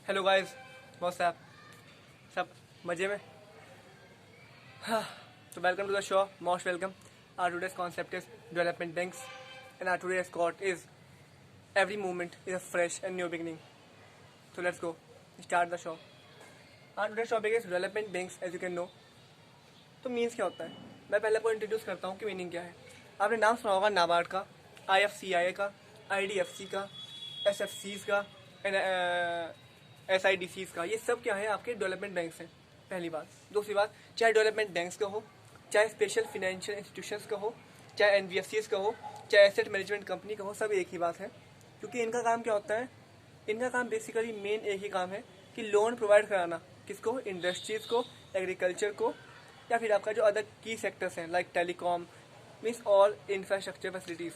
Hello guys, WhatsApp सब मजे में। हाँ, so welcome to the show. Most welcome. Our today's concept is development banks, and our today's quote is every moment is a fresh and new beginning. So let's go. Start the show. Our today's topic is development banks, as you can know. तो means क्या होता है? मैं पहले आपको introduce करता हूँ कि मीनिंग क्या है। आपने नाम सुना होगा नाबार्ड का, IFCI का, IDFC का, SFCs का, SIDCs का। ये सब क्या है? आपके डेवलपमेंट बैंक्स हैं। पहली बात। दूसरी बात, चाहे डेवलपमेंट बैंक्स का हो, चाहे स्पेशल फाइनेंशियल इंस्टीट्यूशंस का हो, चाहे NBFCs का हो, चाहे एसेट मैनेजमेंट कंपनी का हो, सब एक ही बात है। क्योंकि इनका काम क्या होता है? इनका काम बेसिकली मेन एक ही काम है कि लोन प्रोवाइड कराना। किसको? इंडस्ट्रीज को, एग्रीकल्चर को, या फिर आपका जो अदर की सेक्टर्स हैं like telecom, means all infrastructure facilities.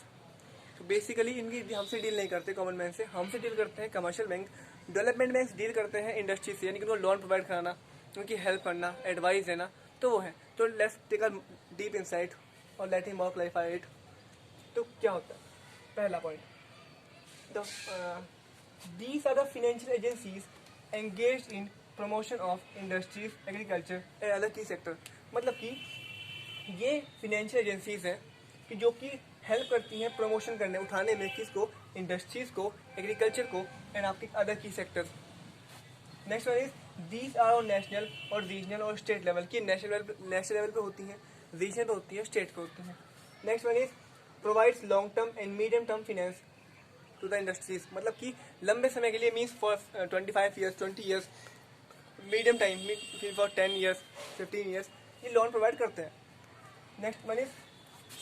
तो बेसिकली इनकी हमसे डील नहीं करते कॉमन मैन से, हमसे डील करते हैं commercial bank. Development bank deal करते हैं इंडस्ट्री से, यानी कि उनको लोन प्रोवाइड कराना, उनकी हेल्प करना, एडवाइस देना, तो वो है। तो let's take a deep insight और let him more clarify it. तो क्या होता है? पहला point, these are the financial agencies engaged in promotion of industries, agriculture and other key sector। मतलब कि ये फिनेंशियल एजेंसीज हैं कि जो कि हेल्प करती हैं प्रमोशन करने, उठाने में, किसको? इंडस्ट्रीज को, एग्रीकल्चर को एंड आपके अदर की sectors. Next one is these are on national और रीजनल और स्टेट लेवल की। नेशनल लेवल पे होती हैं, रीजनल पे होती है, स्टेट पे होती हैं। Next one is provides long term and medium term finance to the industries. मतलब कि लंबे समय के लिए, means for 25 years, 20 years, medium time mean for 10 years, 15 years, ये लोन प्रोवाइड करते हैं। Next one is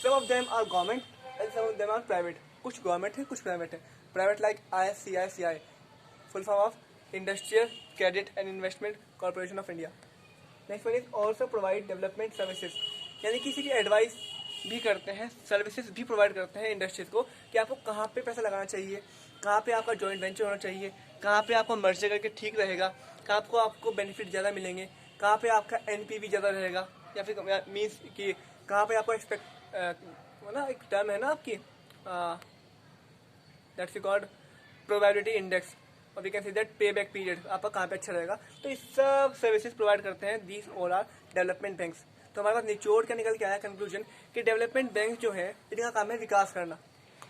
some of them are government and some of them are private. कुछ गवर्नमेंट है, कुछ प्राइवेट है। Private like IFCI, full form of industrial credit and investment corporation of India. Next one is also provide development services, यानी किसी की advice भी करते हैं, सर्विसेज भी प्रोवाइड करते हैं इंडस्ट्रीज को कि आपको कहाँ पे पैसा लगाना चाहिए, कहाँ पे आपका जॉइंट वेंचर होना चाहिए, कहाँ पे आपको मर्जर करके ठीक रहेगा, कहाँ को आपको बेनिफिट ज़्यादा मिलेंगे, कहाँ पे आपका NPV ज़्यादा रहेगा, या फिर मीन्स कि कहाँ पे आपको एक्सपेक्ट ना, एक टर्म है ना आपकी, दैट्स कॉल्ड प्रोबेबिलिटी इंडेक्स, और वी कैन सी दैट पे बैक पीरियड आपका कहाँ पे अच्छा रहेगा। तो ये सब सर्विसेज प्रोवाइड करते हैं these all are development banks. तो हमारे पास निचोड़ क्या निकल के आया कंक्लूजन कि डेवलपमेंट बैंक जो है इनका काम है विकास करना।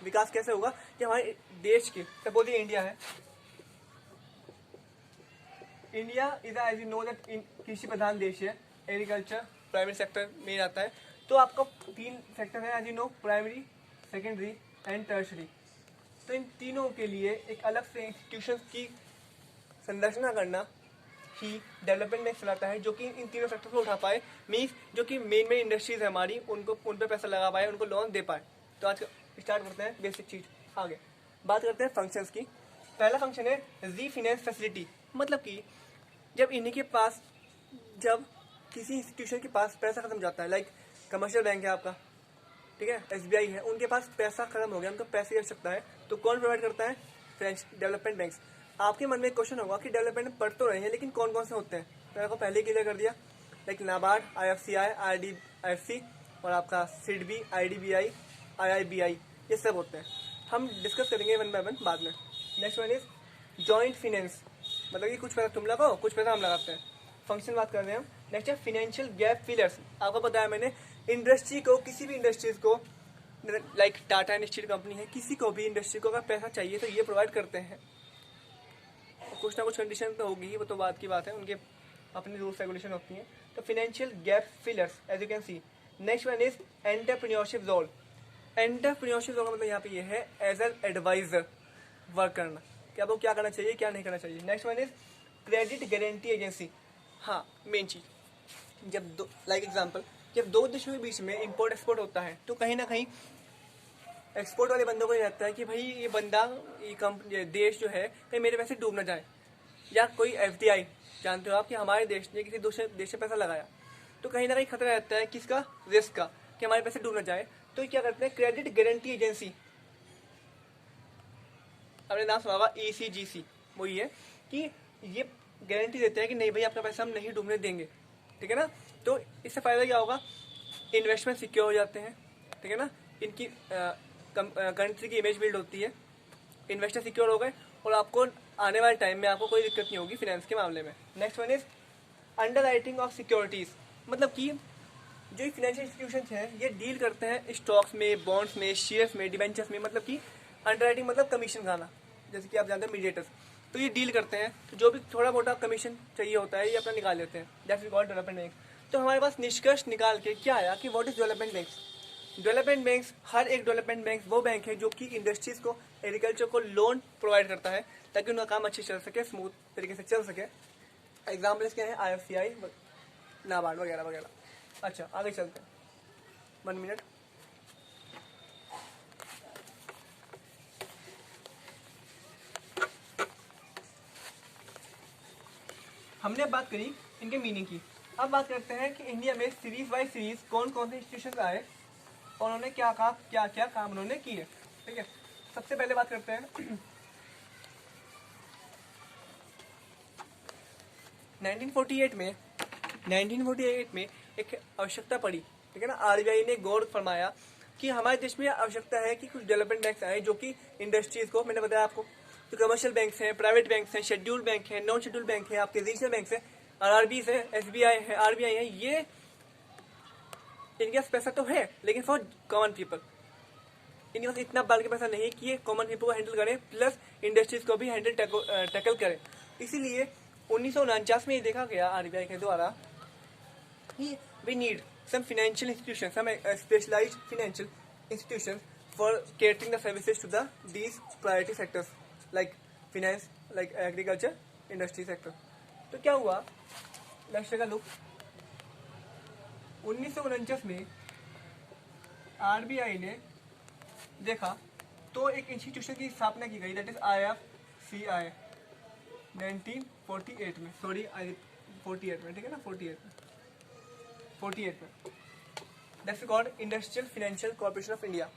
विकास कैसे होगा? कि हमारे देश की, सपोज ये इंडिया है, India is as you know that कृषि प्रधान देश है, एग्रीकल्चर प्राइवेट सेक्टर में आता है। तो आपका 3 सेक्टर है as you know, primary, secondary and tertiary. तो इन तीनों के लिए एक अलग से इंस्टीट्यूशन की संरचना करना ही डेवलपमेंट बैंक चलाता है, जो कि इन तीनों सेक्टर को उठा पाए, मीन्स जो कि मेन इंडस्ट्रीज है हमारी, उनको उन पर पैसा लगा पाए, उनको लोन दे पाए। तो आज स्टार्ट करते हैं बेसिक चीज, आगे बात करते हैं फंक्शंस की। पहला फंक्शन है रीफाइनेंस फैसिलिटी। मतलब कि जब इन्हीं के पास, जब किसी इंस्टीट्यूशन के पास पैसा खत्म जाता है, लाइक कमर्शियल बैंक है आपका, ठीक है, SBI है, उनके पास पैसा खत्म हो गया, उनको पैसे की आवश्यकता है, तो कौन प्रोवाइड करता है? French development banks. आपके मन में एक क्वेश्चन होगा कि डेवलपमेंट पढ़ तो रहे हैं, लेकिन कौन कौन से होते हैं? मैंने आपको पहले क्लियर कर दिया, लाइक नाबार्ड, IFCI, IDFC और आपका SIDBI, IDBI, IIBI, ये सब होते हैं। हम डिस्कस करेंगे वन बाय वन बाद में। Next one is joint finance, मतलब कि कुछ पैसा तुम लगाओ, कुछ पैसा हम लगाते हैं। फंक्शन बात कर रहे हैं हम। नेक्स्ट है फिनेंशियल गैप फिलर्स। आपको बताया मैंने, इंडस्ट्री को, किसी भी इंडस्ट्रीज को, like Tata and steel company है, किसी को भी इंडस्ट्री को अगर पैसा चाहिए तो ये प्रोवाइड करते हैं। कुछ ना कुछ कंडीशन तो होगी ही, वो तो बात की बात है, उनके अपनी रूल्स रेगुलेशन होती हैं। तो financial gap fillers as you can see. Next one is entrepreneurship role. Entrepreneurship role का मतलब यहाँ पे ये है एज एन एडवाइजर वर्क करना, कि आपको क्या करना चाहिए, क्या नहीं करना चाहिए। Next one is credit guarantee agency. हाँ, मेन चीज, जब दो, लाइक एग्जांपल, जब दो देशों के बीच में इंपोर्ट एक्सपोर्ट होता है, तो कहीं ना कहीं एक्सपोर्ट वाले बंदों को ये रहता है कि भाई ये बंदा, ये देश जो है, कहीं मेरे पैसे डूब ना जाए। या कोई FDI, जानते हो आप कि हमारे देश ने किसी दूसरे देश से पैसा लगाया, तो कहीं ना कहीं खतरा रहता है किसका? रिस्क का, कि हमारे पैसे डूब ना जाए। तो क्या करते हैं? क्रेडिट गारंटी एजेंसी, आपने नाम सुना होगा, ECGC, वो ये कि ये गारंटी देते हैं कि नहीं भाई आपका पैसा हम नहीं डूबने देंगे, ठीक है ना। तो इससे फायदा क्या होगा? इन्वेस्टमेंट सिक्योर हो जाते हैं, ठीक है ना, इनकी कंट्री की इमेज बिल्ड होती है, इन्वेस्टर सिक्योर हो गए, और आपको आने वाले टाइम में आपको कोई दिक्कत नहीं होगी फाइनेंस के मामले में। Next one is under writing of securities, मतलब कि जो फाइनेंशियल इंस्टीट्यूशन हैं ये डील करते हैं स्टॉक्स में, बॉन्ड्स में, शेयर्स में, डिवेंचर्स में, मतलब कि अंडर राइटिंग मतलब कमीशन खाना, जैसे कि आप जानते हैं मीडिएटर्स, तो ये डील करते हैं, तो जो भी थोड़ा मोटा कमीशन चाहिए होता है ये अपना निकाल लेते हैं, दैट्स कॉल्ड डेवलपमेंट बैंक। तो हमारे पास निष्कर्ष निकाल के क्या आया कि what is development banks. Development banks, हर एक डेवलपमेंट बैंक वो बैंक है जो कि इंडस्ट्रीज को, एग्रीकल्चर को लोन प्रोवाइड करता है ताकि उनका काम अच्छे चल सके, स्मूथ तरीके से चल सके। एग्जाम्पल क्या है, IFCI, नाबार्ड वगैरह वगैरह। अच्छा आगे चलते हैं, 1 मिनट। हमने बात करी इनके मीनिंग की, अब बात करते हैं कि इंडिया में सीरीज बाय सीरीज कौन कौन से इंस्टीट्यूशन आए और उन्होंने क्या काम, क्या क्या काम उन्होंने किए। ठीक है, सबसे पहले बात करते हैं 1948 में एक आवश्यकता पड़ी। ठीक है ना, RBI ने गौर फरमाया कि हमारे देश में आवश्यकता है कि कुछ डेवलपमेंट बैंक्स आए जो कि इंडस्ट्रीज को, मैंने बताया आपको, तो कमर्शियल बैंक्स हैं, प्राइवेट बैंक्स हैं, शेड्यूल्ड बैंक हैं, नॉन शेड्यूल्ड बैंक हैं, आपके रीजनल बैंक्स हैं, RRBs है, SBI है, RBI है, ये इनके पास पैसा तो है लेकिन फॉर कॉमन पीपल, इनके पास इतना बल्कि पैसा नहीं कि ये कॉमन पीपल को हैंडल करें प्लस इंडस्ट्रीज को भी हैंडल टैकल करें। इसीलिए 1949 में ये देखा गया RBI के द्वारा कि we need some financial institutions, some specialized financial institutions for catering the services to the these priority sectors like finance, like agriculture, industry sector। तो क्या हुआ, लक्ष्य का लुक 1949 में RBI ने देखा तो एक इंस्टीट्यूशन की स्थापना की गई, दैट इज IFCI 1948 में, सॉरी 48 में, ठीक है ना, 48 में, that's called industrial financial corporation of India.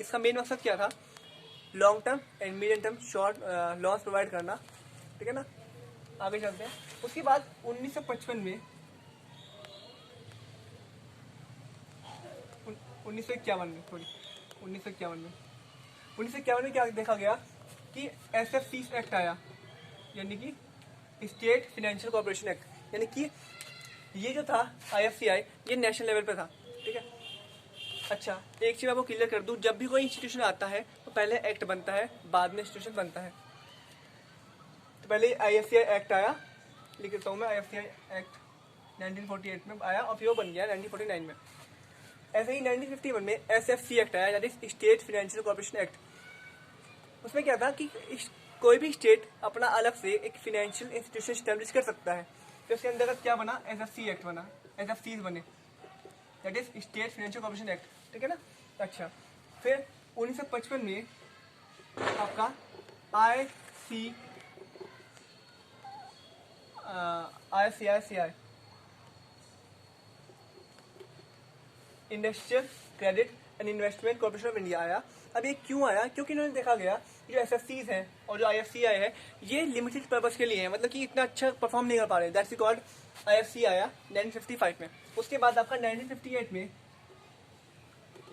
इसका मेन मकसद क्या था, long term and medium term short loans provide करना। ठीक है ना, आगे चलते हैं। उसके बाद 1955 में 1951 में क्या देखा गया कि SFC एक्ट आया, यानी कि स्टेट फाइनेंशियल कॉर्पोरेशन एक्ट, यानी कि ये जो था IFCI ये नेशनल लेवल पे था। ठीक है, अच्छा एक चीज आपको क्लियर कर दूं, जब भी कोई इंस्टीट्यूशन आता है तो पहले एक्ट बनता है, बाद में इंस्टीट्यूशन बनता है। तो पहले IFCI एक्ट आया, लिख देता हूँ मैं, IFCI एक्ट 1948 में आया और फिर वो बन गया 1949 में। ऐसे ही 1951 में SFC एक्ट आया, that is state financial corporation act. उसमें क्या था कि कोई भी स्टेट अपना अलग से एक फाइनेंशियल इंस्टीट्यूशन स्टैब्लिश कर सकता है, तो इसके अंतर्गत क्या बना, SFC एक्ट बना, SFCs बने, that is state financial corporation act. ठीक है ना, अच्छा फिर 1955 में आपका IFCI industrial credit and investment corporation of India आया। अब ये क्यों आया, क्योंकि इन्होंने देखा गया जो SFCs हैं और जो IFCI है ये लिमिटेड पर्पस के लिए है, मतलब कि इतना अच्छा परफॉर्म नहीं कर पा रहे, दैट्स कॉल्ड IFC आया 1955 में। उसके बाद आपका 1958 में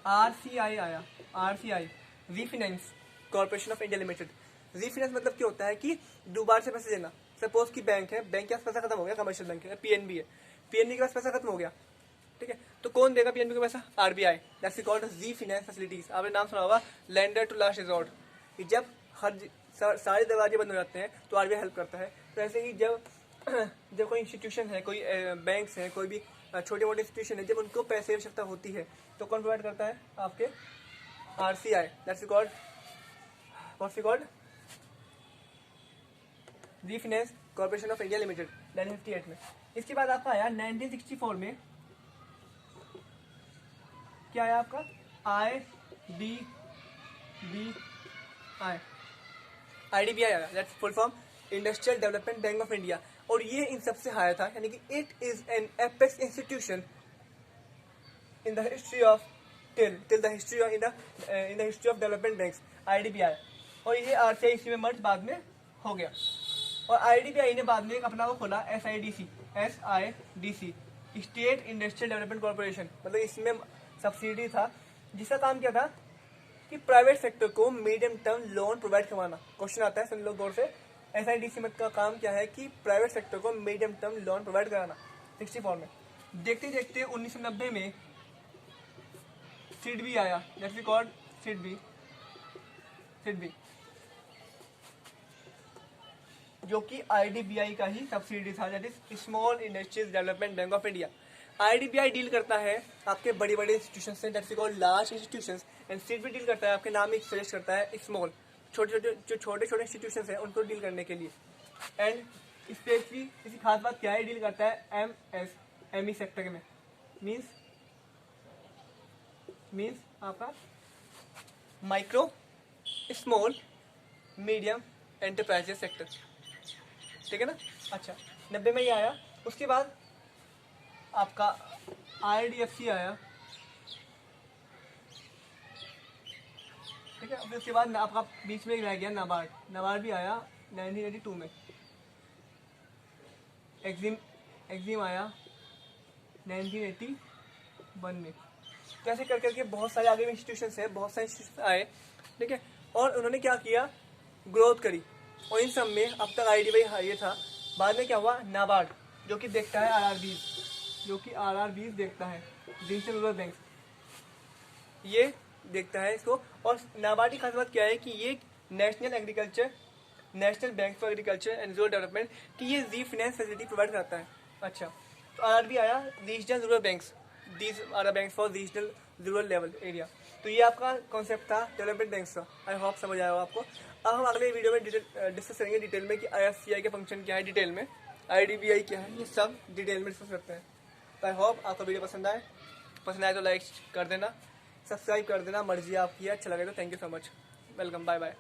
RCI आया, RCI refinance corporation of India limited. Refinance मतलब क्या होता है कि दोबारा से पैसे देना, सपोज कि बैंक है, बैंक के पास पैसा खत्म हो गया, कमर्शियल बैंक है, PNB है, PNB के पास पैसा खत्म हो गया, ठीक है, तो कौन देगा PNB को पैसा, RBI, that's called refinance facilities. आपने नाम सुना होगा लेंडर टू लास्ट रिजॉर्ट, जब हर सारे दरवाजे बंद हो जाते हैं तो RBI हेल्प करता है। तो ऐसे ही जब कोई इंस्टीट्यूशन है, कोई बैंक्स हैं, कोई भी छोटे मोटे इंस्टीट्यूशन है, जब उनको पैसे की आवश्यकता होती है तो कौन प्रोवाइड करता है, आपके RCI, that's called refinance corporation of India limited 1958 में। इसके बाद आपका आया 1964 में, क्या आया आपका IDBI आया, that's full form industrial development bank of India, और ये इन सबसे हायर था, यानी कि it is an apex institution in the history of till the history in the history of development banks, IDBI। और ये RCI इसी में मर्ज बाद में हो गया, और IDBI ने बाद में एक अपना वो खोला SIDC, state industrial development corporation, मतलब इसमें सब्सिडी था, जिसका काम क्या था कि प्राइवेट सेक्टर को मीडियम टर्म लोन प्रोवाइड करवाना। क्वेश्चन आता है, सुन लो गौर से, SIDC का काम क्या है कि प्राइवेट सेक्टर को मीडियम टर्म लोन प्रोवाइड कराना 64 में। देखते देखते 1990 में SIDBI आया, दैट्स वी कॉल्ड SIDBI, जो कि IDBI का ही सब्सिडी था, that is small industries development bank of India. IDBI deal करता है आपके बड़े बड़े इंस्टीट्यूशन से, that's we called large institutions, and SIDBI deal करता है, आपके नाम ही सजेस्ट करता है, स्मॉल, छोटे छोटे इंस्टीट्यूशन हैं उनको डील करने के लिए। एंड स्पेशली इसकी खास बात क्या है, डील करता है MSME सेक्टर में, मीन्स आपका micro small medium enterprises sector, ठीक है ना। अच्छा, 90 में ये आया। उसके बाद आपका IDFC आया, ठीक है। फिर उसके बाद आपका बीच में रह गया नाबार्ड भी आया 1982 में। एग्जिम आया 1981 में। तो ऐसे कर करके बहुत सारे आगे इंस्टीट्यूशन है, बहुत सारे इंस्टीट्यूशन आए, ठीक है। और उन्होंने क्या किया, ग्रोथ करी, और इन सब में अब तक IDBI ये था। बाद में क्या हुआ, नाबार्ड जो कि देखता है RRBs देखता है, डिजिटल रूरल बैंक, ये देखता है इसको। और नाबार्ड की खास बात क्या है कि ये national bank for agriculture and rural development की ये रीफाइनेंस फैसिलिटी प्रोवाइड करता है। अच्छा, तो RRB आया, regional rural banks, these are banks for regional rural level area. तो ये आपका कॉन्सेप्ट था डेवलपमेंट बैंक्स का। आई होप समझ आया हो आपको। अब हम अगले वीडियो में डिस्कस करेंगे डिटेल में कि IFCI के फंक्शन क्या है डिटेल में, IDBI क्या है, ये सब डिटेल में डिस्कस करते हैं। तो आई होप आपको वीडियो पसंद आए तो लाइक कर देना, सब्सक्राइब कर देना, मर्जी आपकी है। अच्छा लगे तो thank you so much, welcome, bye bye.